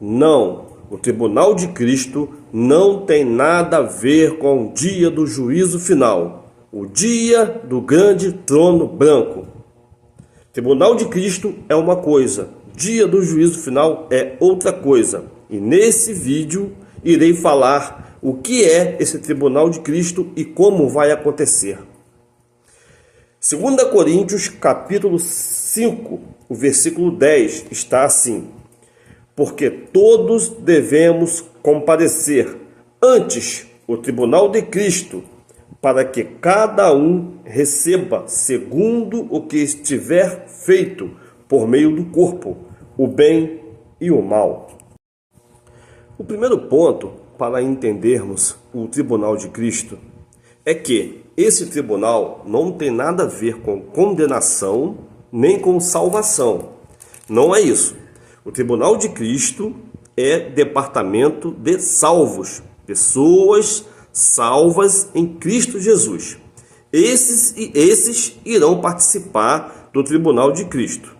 Não, o tribunal de Cristo não tem nada a ver com o dia do juízo final, o dia do grande trono branco. Tribunal de Cristo é uma coisa, dia do juízo final é outra coisa. E nesse vídeo irei falar o que é esse tribunal de Cristo e como vai acontecer. 2 Coríntios capítulo 5, o versículo 10 está assim: porque todos devemos comparecer antes o tribunal de Cristo, para que cada um receba segundo o que estiver feito por meio do corpo, o bem e o mal. O primeiro ponto para entendermos o tribunal de Cristo é que esse tribunal não tem nada a ver com condenação nem com salvação. Não é isso. O tribunal de Cristo é departamento de salvos, pessoas salvas em Cristo Jesus. Esses irão participar do tribunal de Cristo.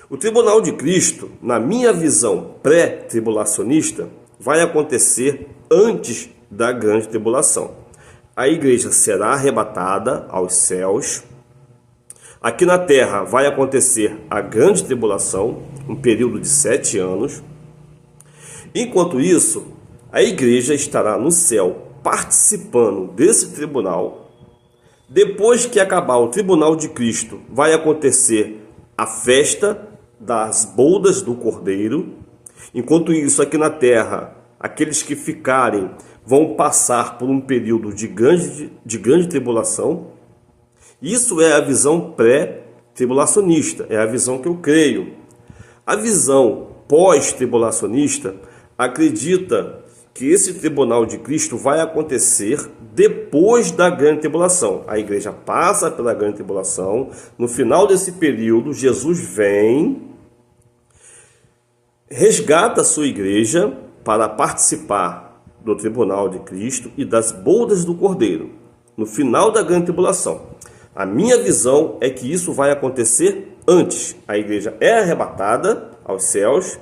O tribunal de Cristo, na minha visão pré-tribulacionista, vai acontecer antes da grande tribulação. A igreja será arrebatada aos céus. Aqui na terra vai acontecer a grande tribulação, um período de 7 anos. Enquanto isso, a igreja estará no céu participando desse tribunal. Depois que acabar o tribunal de Cristo, vai acontecer a festa das bodas do Cordeiro. Enquanto isso, aqui na terra, aqueles que ficarem vão passar por um período de grande tribulação. Isso é a visão pré-tribulacionista, é a visão que eu creio. A visão pós-tribulacionista acredita que esse tribunal de Cristo vai acontecer depois da grande tribulação. A igreja passa pela grande tribulação, no final desse período, Jesus vem, resgata a sua igreja para participar do tribunal de Cristo e das bodas do Cordeiro, no final da grande tribulação. A minha visão é que isso vai acontecer antes. A igreja é arrebatada aos céus.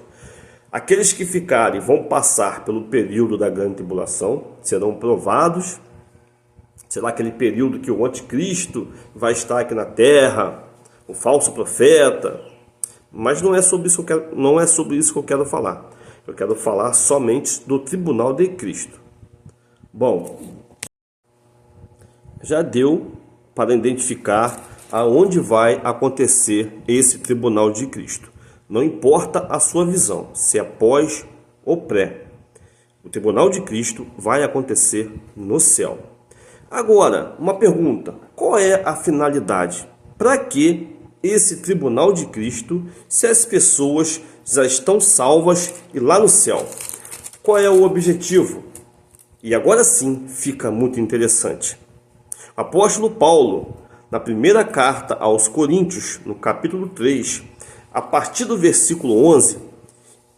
Aqueles que ficarem vão passar pelo período da grande tribulação, serão provados. Será aquele período que o anticristo vai estar aqui na terra, o falso profeta. Mas não é sobre isso que eu quero falar. Eu quero falar somente do tribunal de Cristo. Bom, já deu para identificar aonde vai acontecer esse tribunal de Cristo. Não importa a sua visão, se é pós ou pré. O tribunal de Cristo vai acontecer no céu. Agora, uma pergunta: qual é a finalidade? Para que esse tribunal de Cristo, se as pessoas já estão salvas e lá no céu? Qual é o objetivo? E agora sim fica muito interessante. O apóstolo Paulo, na primeira carta aos Coríntios, no capítulo 3, a partir do versículo 11,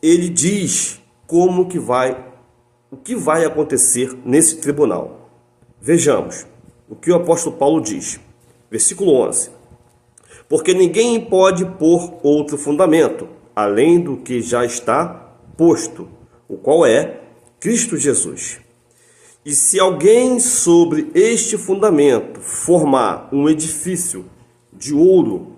ele diz o que vai acontecer nesse tribunal. Vejamos o que o apóstolo Paulo diz. Versículo 11. Porque ninguém pode pôr outro fundamento, além do que já está posto, o qual é Cristo Jesus. E se alguém sobre este fundamento formar um edifício de ouro,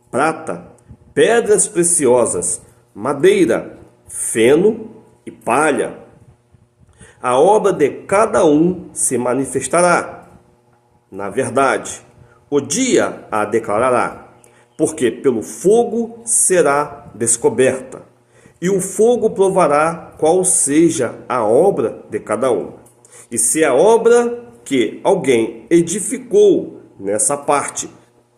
prata, pedras preciosas, madeira, feno e palha, a obra de cada um se manifestará. Na verdade, o dia a declarará, porque pelo fogo será descoberta, e o fogo provará qual seja a obra de cada um. E se a obra que alguém edificou nessa parte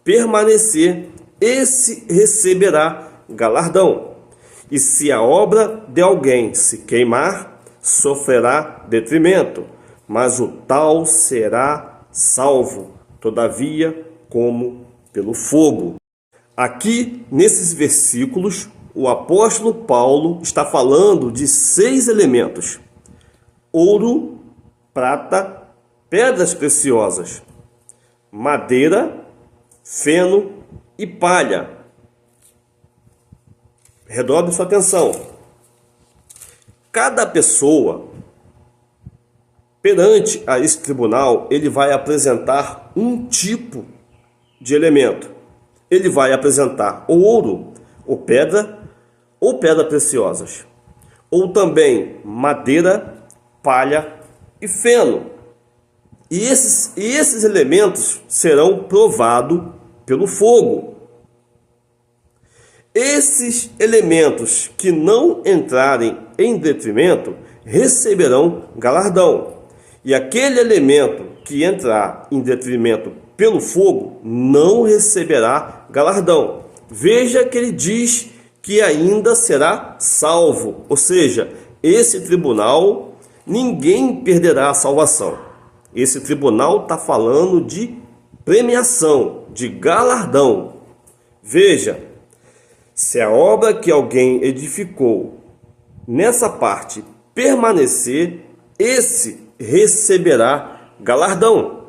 permanecer, esse receberá galardão. E se a obra de alguém se queimar, sofrerá detrimento, mas o tal será salvo, todavia, como pelo fogo. Aqui, nesses versículos, o apóstolo Paulo está falando de 6 elementos: ouro, prata, pedras preciosas, madeira, feno e palha. Redobre sua atenção. Cada pessoa, perante a esse tribunal, ele vai apresentar um tipo de elemento. Ele vai apresentar ou ouro, ou pedra preciosas, ou também madeira, palha e feno. E esses elementos serão provados pelo fogo. Esses elementos que não entrarem em detrimento receberão galardão. E aquele elemento que entrar em detrimento pelo fogo não receberá galardão. Veja que ele diz que ainda será salvo. Ou seja, esse tribunal, ninguém perderá a salvação. Esse tribunal está falando de premiação, de galardão. Veja, se a obra que alguém edificou nessa parte permanecer, esse receberá galardão.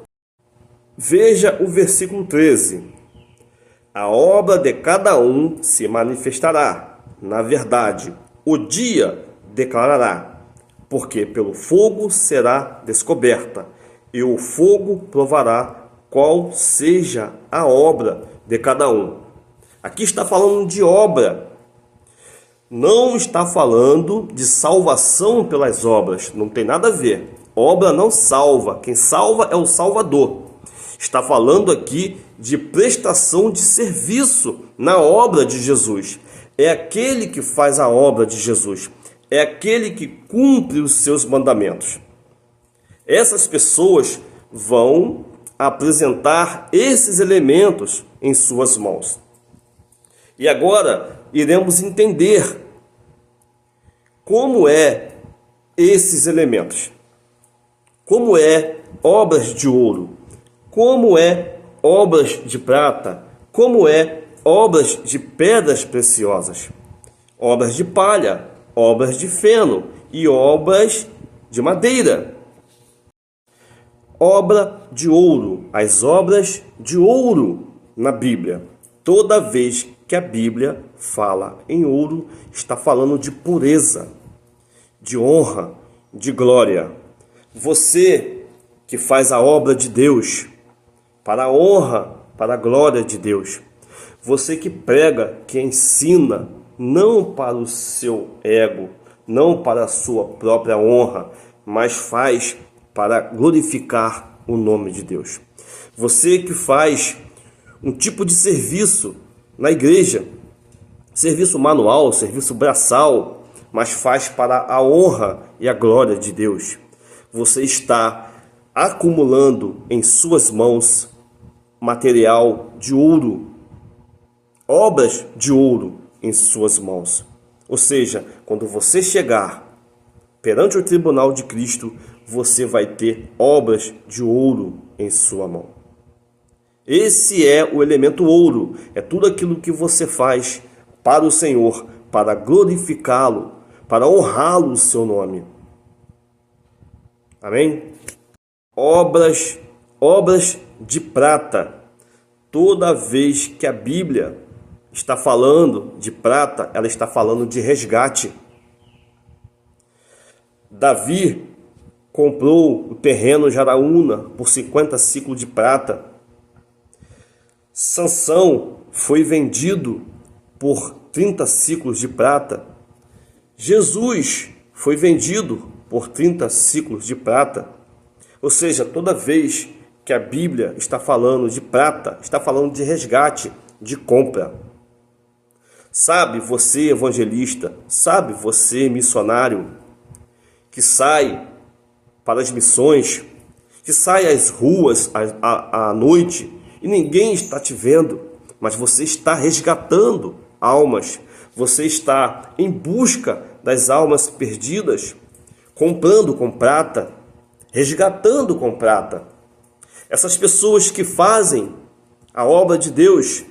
Veja o versículo 13. A obra de cada um se manifestará, na verdade, o dia declarará, porque pelo fogo será descoberta, e o fogo provará qual seja a obra de cada um. Aqui está falando de obra, não está falando de salvação pelas obras, não tem nada a ver. Obra não salva, quem salva é o Salvador. Está falando aqui de prestação de serviço na obra de Jesus. É aquele que faz a obra de Jesus, é aquele que cumpre os seus mandamentos. Essas pessoas vão apresentar esses elementos em suas mãos. E agora iremos entender como é esses elementos. Como é obras de ouro, como é obras de prata, como é obras de pedras preciosas, obras de palha, obras de feno e obras de madeira. Obra de ouro, as obras de ouro na Bíblia. Toda vez que a Bíblia fala em ouro, está falando de pureza, de honra, de glória. Você que faz a obra de Deus, para a honra, para a glória de Deus. Você que prega, que ensina, não para o seu ego, não para a sua própria honra, mas faz para glorificar o nome de Deus. Você que faz um tipo de serviço na igreja, serviço manual, serviço braçal, mas faz para a honra e a glória de Deus. Você está acumulando em suas mãos material de ouro, obras de ouro em suas mãos. Ou seja, quando você chegar perante o tribunal de Cristo, você vai ter obras de ouro em sua mão. Esse é o elemento ouro, é tudo aquilo que você faz para o Senhor, para glorificá-lo, para honrá-lo o seu nome. Amém? Obras de prata. Toda vez que a Bíblia está falando de prata, ela está falando de resgate. Davi comprou o terreno de Araúna por 50 ciclos de prata. Sansão foi vendido por 30 ciclos de prata. Jesus foi vendido por 30 ciclos de prata. Ou seja, toda vez que a Bíblia está falando de prata, está falando de resgate, de compra. Sabe você, evangelista, sabe você, missionário, que sai para as missões, que sai às ruas à noite e ninguém está te vendo, mas você está resgatando almas, você está em busca das almas perdidas, comprando com prata, resgatando com prata. Essas pessoas que fazem a obra de Deus,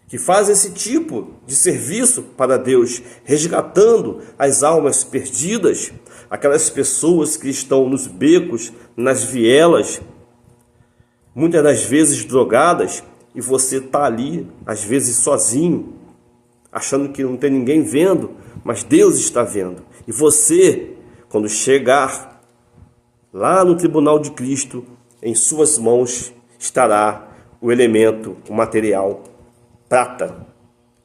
que fazem esse tipo de serviço para Deus, resgatando as almas perdidas, aquelas pessoas que estão nos becos, nas vielas, muitas das vezes drogadas, e você está ali, às vezes sozinho, achando que não tem ninguém vendo, mas Deus está vendo. E você, quando chegar lá no tribunal de Cristo, em suas mãos estará o elemento, o material prata.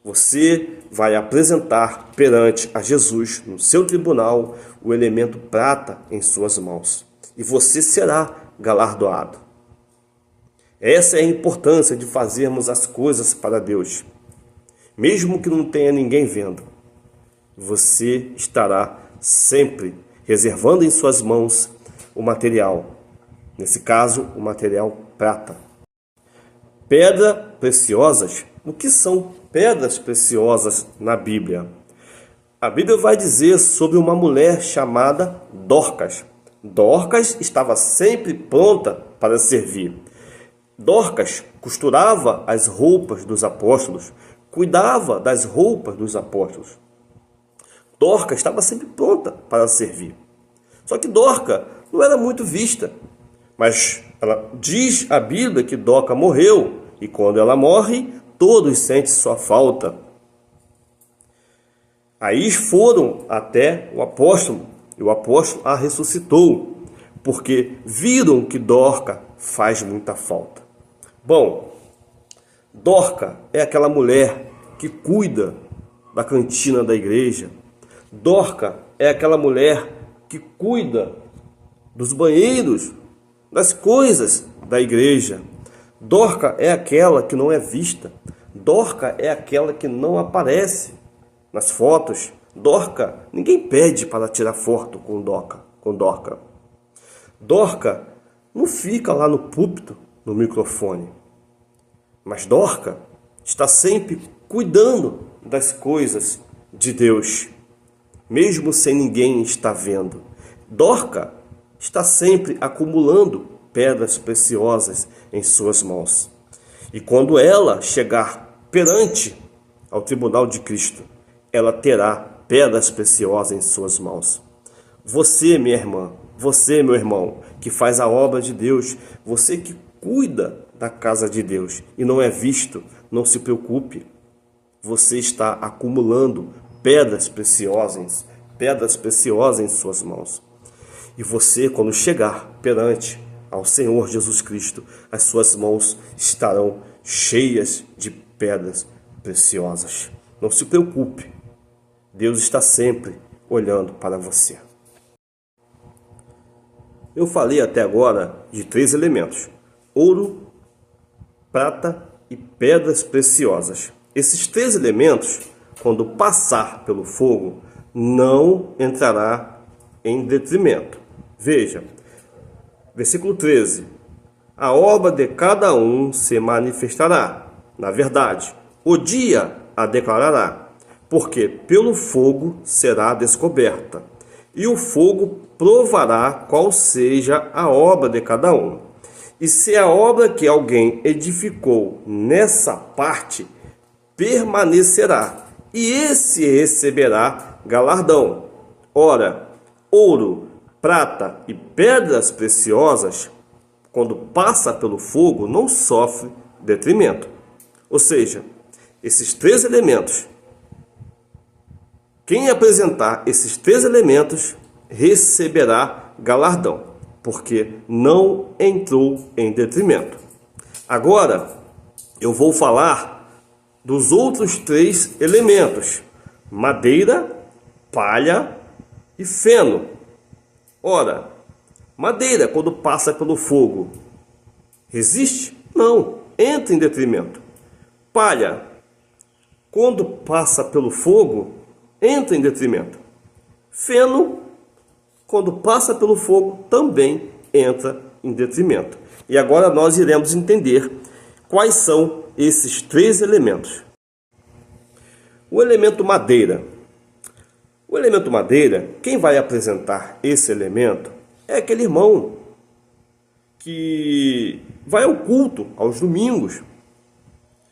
Você vai apresentar perante a Jesus, no seu tribunal, o elemento prata em suas mãos. E você será galardoado. Essa é a importância de fazermos as coisas para Deus. Mesmo que não tenha ninguém vendo, você estará sempre reservando em suas mãos o material. Nesse caso, o material prata. Pedras preciosas. O que são pedras preciosas na Bíblia? A Bíblia vai dizer sobre uma mulher chamada Dorcas. Dorcas estava sempre pronta para servir. Dorcas costurava as roupas dos apóstolos, cuidava das roupas dos apóstolos. Dorcas estava sempre pronta para servir. Só que Dorcas não era muito vista. Mas ela diz a Bíblia que Dorcas morreu, e quando ela morre, todos sentem sua falta. Aí foram até o apóstolo, e o apóstolo a ressuscitou, porque viram que Dorcas faz muita falta. Bom, Dorcas é aquela mulher que cuida da cantina da igreja. Dorcas é aquela mulher que cuida dos banheiros, das coisas da igreja. Dorcas é aquela que não é vista. Dorcas é aquela que não aparece nas fotos. Dorcas, ninguém pede para tirar foto com Dorcas. Dorcas não fica lá no púlpito, no microfone. Mas Dorcas está sempre cuidando das coisas de Deus, mesmo sem ninguém estar vendo. Dorcas está sempre acumulando pedras preciosas em suas mãos. E quando ela chegar perante ao tribunal de Cristo, ela terá pedras preciosas em suas mãos. Você, minha irmã, você, meu irmão, que faz a obra de Deus, você que cuida da casa de Deus e não é visto, não se preocupe. Você está acumulando pedras preciosas em suas mãos. E você, quando chegar perante ao Senhor Jesus Cristo, as suas mãos estarão cheias de pedras preciosas. Não se preocupe, Deus está sempre olhando para você. Eu falei até agora de 3 elementos: ouro, prata e pedras preciosas. Esses 3 elementos, quando passar pelo fogo, não entrará em detrimento. Veja, versículo 13. A obra de cada um se manifestará. Na verdade, o dia a declarará, porque pelo fogo será descoberta, e o fogo provará qual seja a obra de cada um. E se a obra que alguém edificou nessa parte permanecerá, e esse receberá galardão. Ora, ouro, prata e pedras preciosas, quando passa pelo fogo, não sofre detrimento. Ou seja, esses 3 elementos, quem apresentar esses 3 elementos receberá galardão, porque não entrou em detrimento. Agora, eu vou falar dos outros 3 elementos: madeira, palha e feno. Ora, madeira, quando passa pelo fogo, resiste? Não, entra em detrimento. Palha, quando passa pelo fogo, entra em detrimento. Feno, quando passa pelo fogo, também entra em detrimento. E agora nós iremos entender quais são esses 3 elementos. O elemento madeira. O elemento madeira, quem vai apresentar esse elemento é aquele irmão que vai ao culto aos domingos,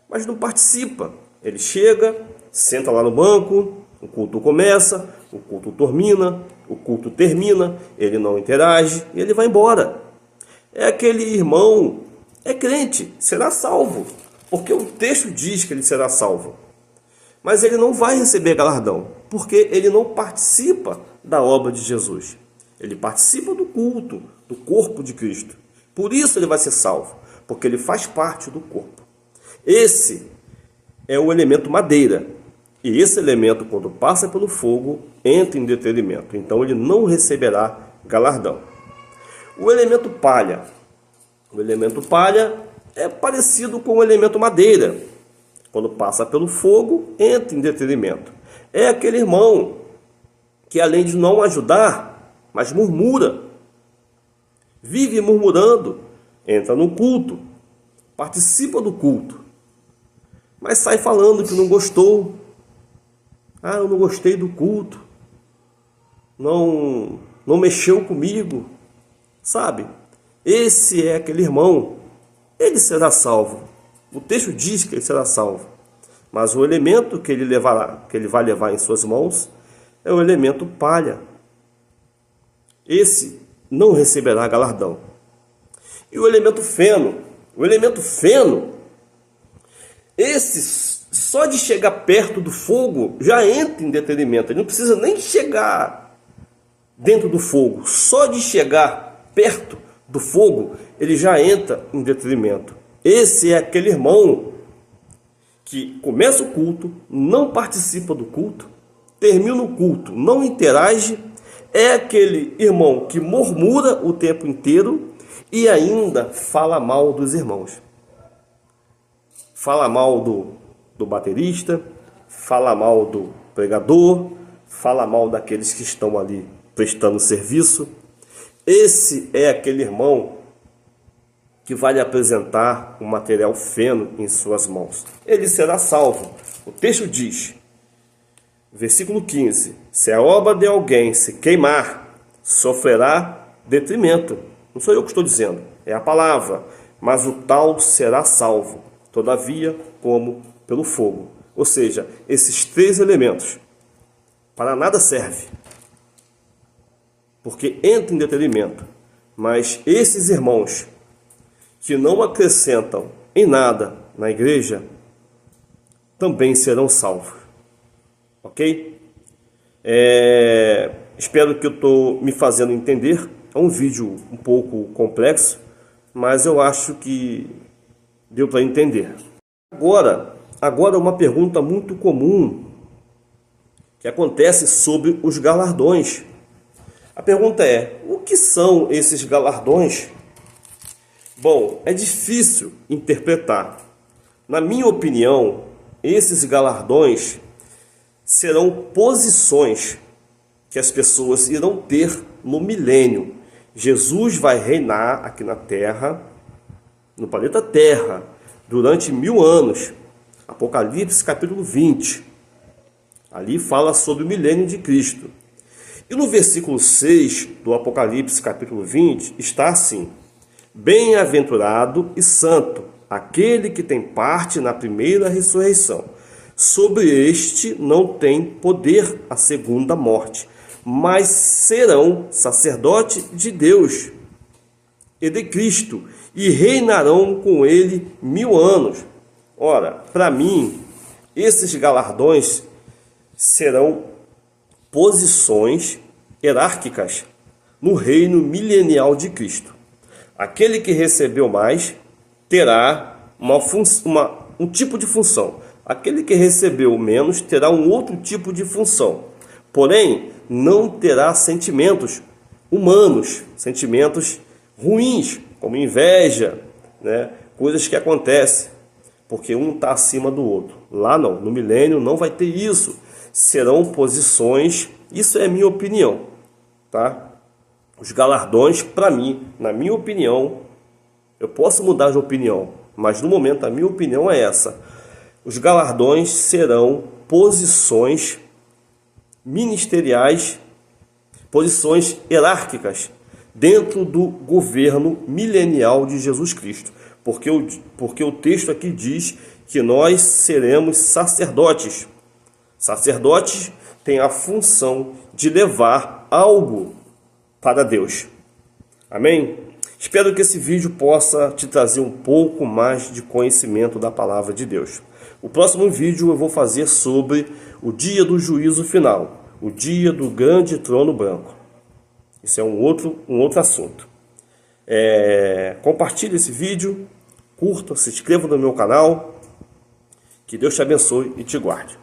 mas não participa. Ele chega, senta lá no banco, o culto começa, o culto termina, ele não interage e ele vai embora. É aquele irmão, é crente, será salvo, porque o texto diz que ele será salvo. mas ele não vai receber galardão, porque ele não participa da obra de Jesus. Ele participa do culto, do corpo de Cristo. Por isso ele vai ser salvo, porque ele faz parte do corpo. Esse é o elemento madeira. E esse elemento, quando passa pelo fogo, entra em detrimento. Então ele não receberá galardão. O elemento palha. O elemento palha é parecido com o elemento madeira. Quando passa pelo fogo, entra em detrimento. É aquele irmão que, além de não ajudar, mas murmura. Vive murmurando, entra no culto, participa do culto, mas sai falando que não gostou. Ah, eu não gostei do culto. Não mexeu comigo. Sabe? Esse é aquele irmão. Ele será salvo. O texto diz que ele será salvo. Mas o elemento que ele vai levar em suas mãos é o elemento palha. Esse não receberá galardão. E o elemento feno? O elemento feno, esse só de chegar perto do fogo já entra em detrimento. Ele não precisa nem chegar dentro do fogo. Só de chegar perto do fogo, ele já entra em detrimento. Esse é aquele irmão que começa o culto, não participa do culto, termina o culto, não interage. É aquele irmão que murmura o tempo inteiro e ainda fala mal dos irmãos. Fala mal do baterista, fala mal do pregador, fala mal daqueles que estão ali prestando serviço. Esse é aquele irmão que vai lhe apresentar um material feno em suas mãos. Ele será salvo. O texto diz, versículo 15, se a obra de alguém se queimar, sofrerá detrimento. Não sou eu que estou dizendo, é a palavra. Mas o tal será salvo, todavia, como pelo fogo. Ou seja, esses três elementos para nada serve, porque entra em detrimento. Mas esses irmãos que não acrescentam em nada na igreja também serão salvos. Ok? Espero que eu estou me fazendo entender. É um vídeo um pouco complexo, mas eu acho que deu para entender. Agora uma pergunta muito comum que acontece sobre os galardões. A pergunta é, o que são esses galardões? Bom, é difícil interpretar. Na minha opinião, esses galardões serão posições que as pessoas irão ter no milênio. Jesus vai reinar aqui na Terra, no planeta Terra, durante 1000 anos. Apocalipse capítulo 20. Ali fala sobre o milênio de Cristo. E no versículo 6 do Apocalipse capítulo 20 está assim: bem-aventurado e santo aquele que tem parte na primeira ressurreição. Sobre este não tem poder a segunda morte, mas serão sacerdote de Deus e de Cristo, e reinarão com ele 1000 anos. Ora, para mim, esses galardões serão posições hierárquicas no reino milenial de Cristo. Aquele que recebeu mais terá um tipo de função. Aquele que recebeu menos terá um outro tipo de função. Porém, não terá sentimentos humanos, sentimentos ruins, como inveja, coisas que acontecem, porque um está acima do outro. Lá não, no milênio não vai ter isso. Serão posições, isso é minha opinião, tá? Os galardões, para mim, na minha opinião, eu posso mudar de opinião, mas no momento a minha opinião é essa. Os galardões serão posições ministeriais, posições hierárquicas dentro do governo milenial de Jesus Cristo. Porque o texto aqui diz que nós seremos sacerdotes. Sacerdotes têm a função de levar algo para Deus. Amém? Espero que esse vídeo possa te trazer um pouco mais de conhecimento da palavra de Deus. O próximo vídeo eu vou fazer sobre o dia do juízo final, o dia do grande trono branco. Isso é um outro assunto. Compartilhe esse vídeo, curta, se inscreva no meu canal. Que Deus te abençoe e te guarde.